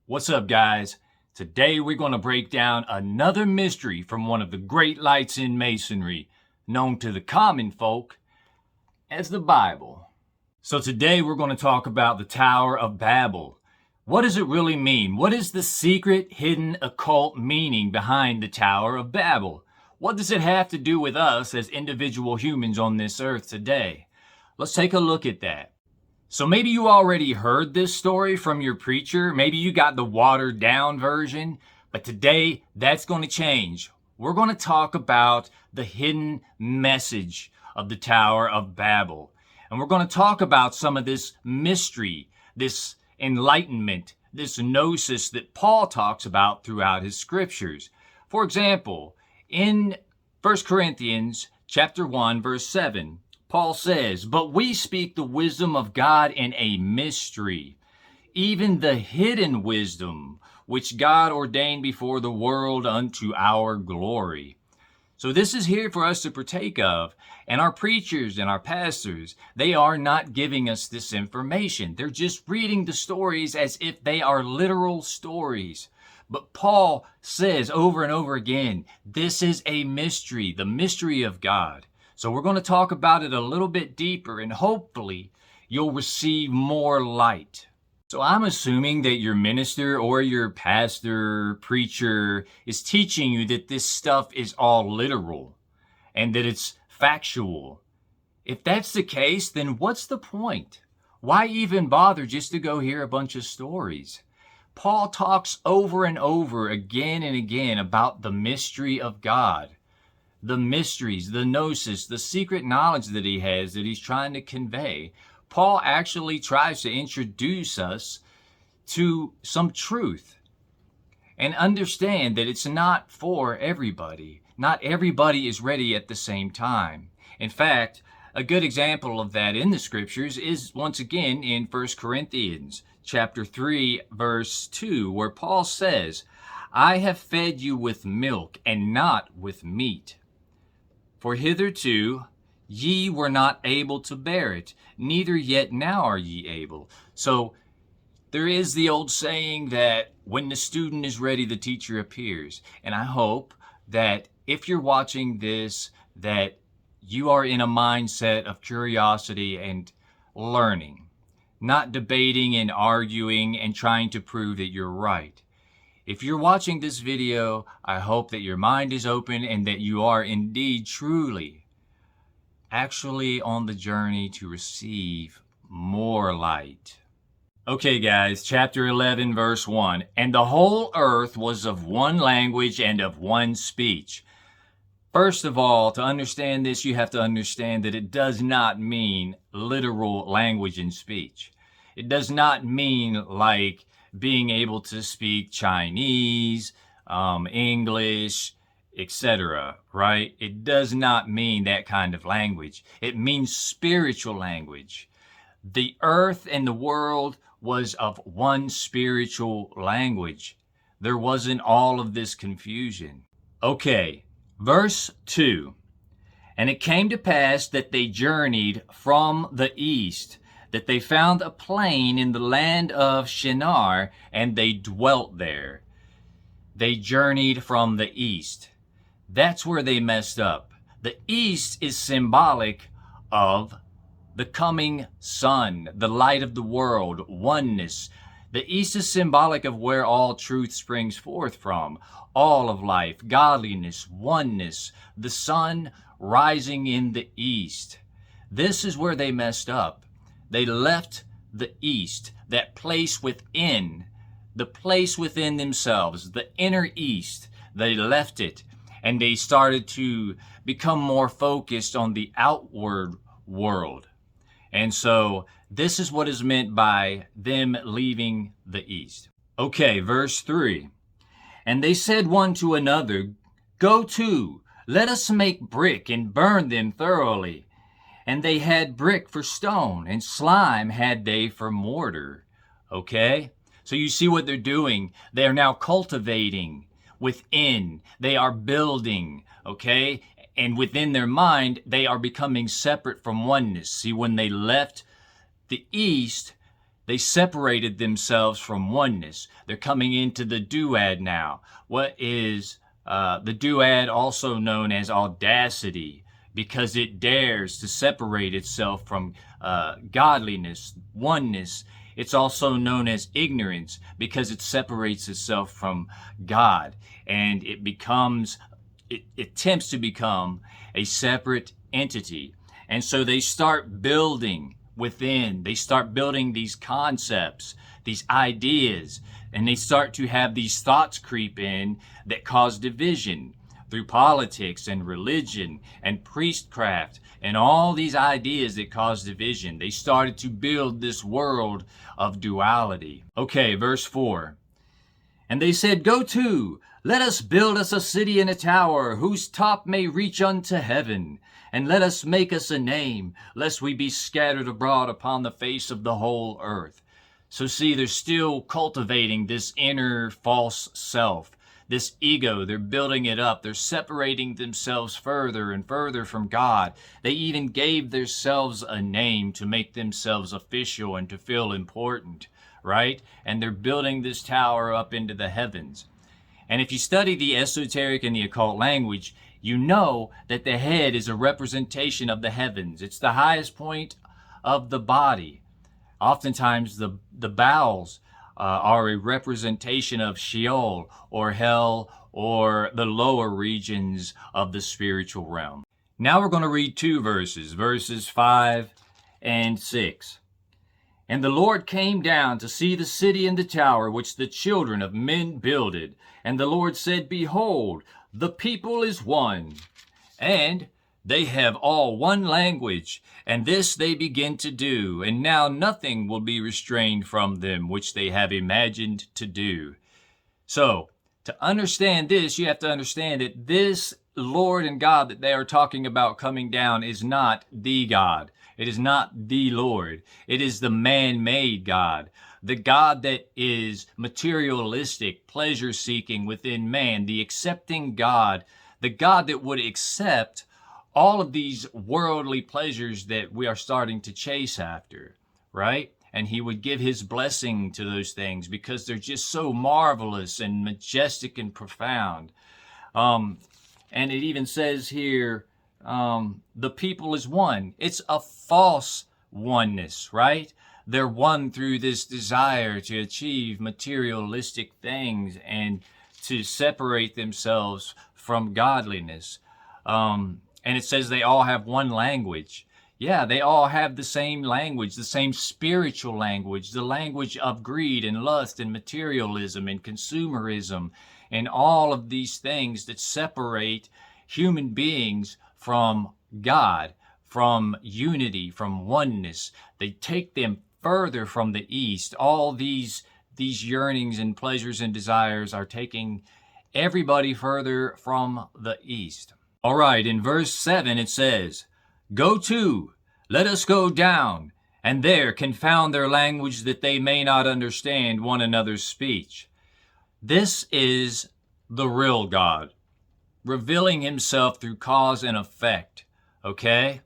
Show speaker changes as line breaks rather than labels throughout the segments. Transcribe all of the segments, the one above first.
What's up, guys? Today we're going to break down another mystery from one of the great lights in Masonry, known to the common folk as the Bible. So today we're going to talk about the Tower of Babel. What does it really mean? What is the secret, hidden, occult meaning behind the Tower of Babel? What does it have to do with us as individual humans on this earth today? Let's take a look at that. So maybe you already heard this story from your preacher. Maybe you got the watered down version. But today, that's going to change. We're going to talk about the hidden message of the Tower of Babel. And we're going to talk about some of this mystery, this enlightenment, this gnosis that Paul talks about throughout his scriptures. For example, in 1 Corinthians chapter 1, verse 7, Paul says, "But we speak the wisdom of God in a mystery, even the hidden wisdom, which God ordained before the world unto our glory." So this is here for us to partake of. And our preachers and our pastors, they are not giving us this information. They're just reading the stories as if they are literal stories. But Paul says over and over again, this is a mystery, the mystery of God. So we're going to talk about it a little bit deeper, and hopefully you'll receive more light. So I'm assuming that your minister or your pastor, preacher is teaching you that this stuff is all literal and that it's factual. If that's the case, then what's the point? Why even bother just to go hear a bunch of stories? Paul talks over and over again and again about the mystery of God. The mysteries, the gnosis, the secret knowledge that he has that he's trying to convey. Paul actually tries to introduce us to some truth and understand that it's not for everybody. Not everybody is ready at the same time. In fact, a good example of that in the scriptures is once again in 1 Corinthians chapter 3, verse 2, where Paul says, "I have fed you with milk and not with meat. For hitherto ye were not able to bear it, neither yet now are ye able." So there is the old saying that when the student is ready, the teacher appears. And I hope that if you're watching this, that you are in a mindset of curiosity and learning, not debating and arguing and trying to prove that you're right. If you're watching this video, I hope that your mind is open and that you are indeed truly actually on the journey to receive more light. Okay, guys, chapter 11, verse 1. "And the whole earth was of one language and of one speech." First of all, to understand this, you have to understand that it does not mean literal language and speech. It does not mean like being able to speak Chinese, English, etc., right? It does not mean that kind of language. It means spiritual language. The earth and the world was of one spiritual language. There wasn't all of this confusion. Okay, verse 2. "And it came to pass that they journeyed from the east, that they found a plain in the land of Shinar, and they dwelt there." They journeyed from the east. That's where they messed up. The east is symbolic of the coming sun, the light of the world, oneness. The east is symbolic of where all truth springs forth from. All of life, godliness, oneness, the sun rising in the east. This is where they messed up. They left the east, that place within, the place within themselves, the inner east. They left it and they started to become more focused on the outward world. And so this is what is meant by them leaving the east. Okay, verse 3. "And they said one to another, Go to, let us make brick and burn them thoroughly. And they had brick for stone, and slime had they for mortar." Okay? So you see what they're doing. They are now cultivating within. They are building, okay? And within their mind, they are becoming separate from oneness. See, when they left the east, They separated themselves from oneness. They're coming into the duad now. What is the duad, also known as audacity, because it dares to separate itself from godliness, oneness. It's also known as ignorance because it separates itself from God, and it attempts to become a separate entity. And so they start building within. They start building these concepts, these ideas, and they start to have these thoughts creep in that cause division through politics and religion and priestcraft and all these ideas that cause division. They started to build this world of duality. Okay, verse 4. And they said, Go to, let us build us a city and a tower, whose top may reach unto heaven. And let us make us a name, lest we be scattered abroad upon the face of the whole earth. So see, they're still cultivating this inner false self, this ego. They're building it up. They're separating themselves further and further from God. They even gave themselves a name to make themselves official and to feel important, right? And they're building this tower up into the heavens. And if you study the esoteric and the occult language, you know that the head is a representation of the heavens. It's the highest point of the body. Oftentimes the bowels are a representation of Sheol or hell or the lower regions of the spiritual realm. Now we're going to read two verses, verses 5 and 6. And the Lord came down to see the city and the tower which the children of men builded. And the Lord said, Behold, the people is one, and they have all one language, and this they begin to do, and now nothing will be restrained from them which they have imagined to do. So, to understand this, you have to understand that this Lord and God that they are talking about coming down is not the God. It is not the Lord. It is the man-made God. The God that is materialistic, pleasure-seeking within man, the accepting God, the God that would accept all of these worldly pleasures that we are starting to chase after, right? And he would give his blessing to those things because they're just so marvelous and majestic and profound. And it even says here, the people is one. It's a false oneness, right? They're one through this desire to achieve materialistic things and to separate themselves from godliness. And it says they all have one language. Yeah, they all have the same language, the same spiritual language, the language of greed and lust and materialism and consumerism and all of these things that separate human beings from God, from unity, from oneness. They take them further from the east. All these yearnings and pleasures and desires are taking everybody further from the east. All right, in verse 7 it says, Go to, let us go down, and there confound their language that they may not understand one another's speech. This is the real God, revealing himself through cause and effect, okay?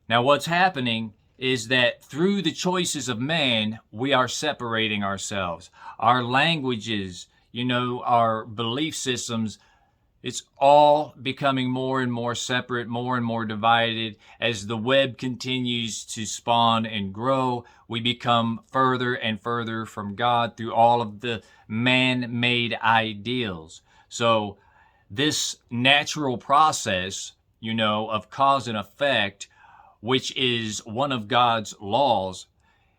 Now what's happening is that through the choices of man, we are separating ourselves. Our languages, our belief systems, it's all becoming more and more separate, more and more divided. As the web continues to spawn and grow, we become further and further from God through all of the man-made ideals. So this natural process, of cause and effect, which is one of God's laws,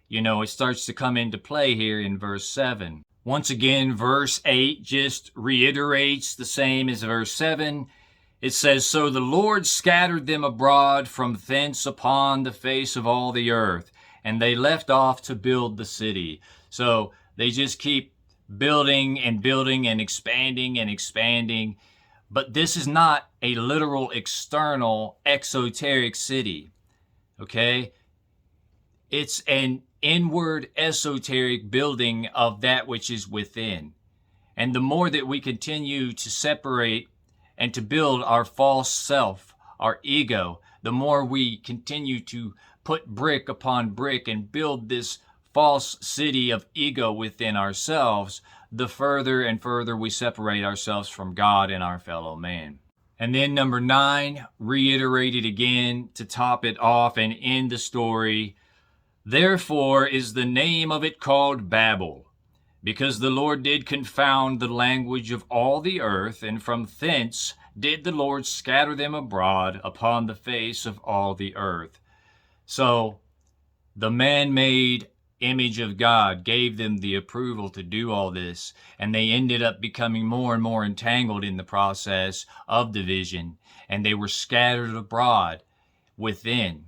it starts to come into play here in verse 7. Once again, verse 8 just reiterates the same as verse 7. It says, So the Lord scattered them abroad from thence upon the face of all the earth, and they left off to build the city. So they just keep building and building and expanding. But this is not a literal external exoteric city. Okay? It's an inward esoteric building of that which is within. And the more that we continue to separate and to build our false self, our ego, the more we continue to put brick upon brick and build this false city of ego within ourselves, the further and further we separate ourselves from God and our fellow man. And then number 9, reiterated again to top it off and end the story. Therefore is the name of it called Babel, because the Lord did confound the language of all the earth, and from thence did the Lord scatter them abroad upon the face of all the earth. So the man-made image of God gave them the approval to do all this, and they ended up becoming more and more entangled in the process of division, and they were scattered abroad within.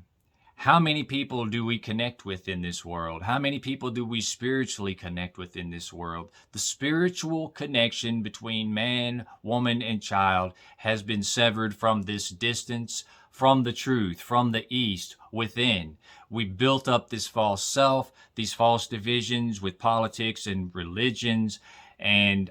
How many people do we connect with in this world? How many people do we spiritually connect with in this world? The spiritual connection between man, woman, and child has been severed from this distance, from the truth, from the east, within. We built up this false self, these false divisions with politics and religions and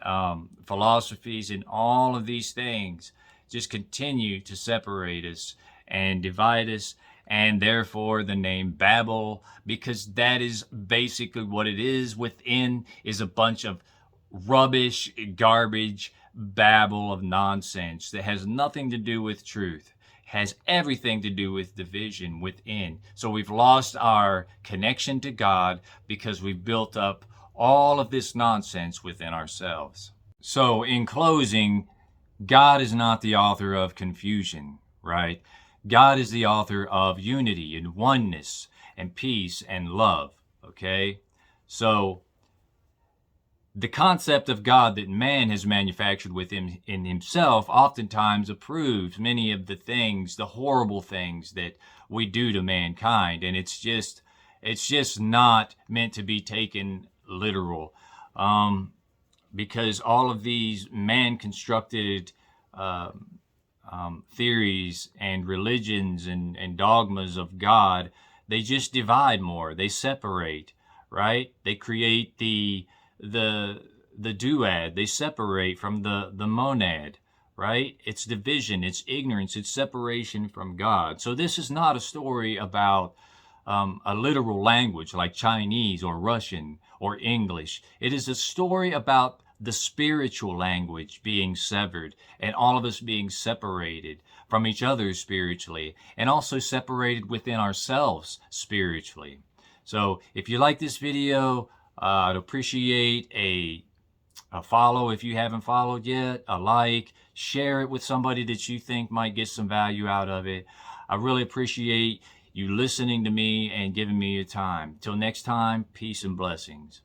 philosophies, and all of these things just continue to separate us and divide us. And therefore the name Babel, because that is basically what it is. Within is a bunch of rubbish, garbage, babble of nonsense that has nothing to do with truth, has everything to do with division within. So we've lost our connection to God because we've built up all of this nonsense within ourselves. So in closing, God is not the author of confusion, right? God is the author of unity and oneness and peace and love, okay? So the concept of God that man has manufactured within in himself oftentimes approves many of the things, the horrible things that we do to mankind, and it's just not meant to be taken literal, because all of these man-constructed theories and religions and dogmas of God, they just divide more. They separate, right? They create the duad. They separate from the monad, right? It's division, it's ignorance, it's separation from God. So this is not a story about a literal language like Chinese or Russian or English. It is a story about the spiritual language being severed, and all of us being separated from each other spiritually, and also separated within ourselves spiritually. So if you like this video, I'd appreciate a follow if you haven't followed yet, a like, share it with somebody that you think might get some value out of it. I really appreciate you listening to me and giving me your time. Till next time, peace and blessings.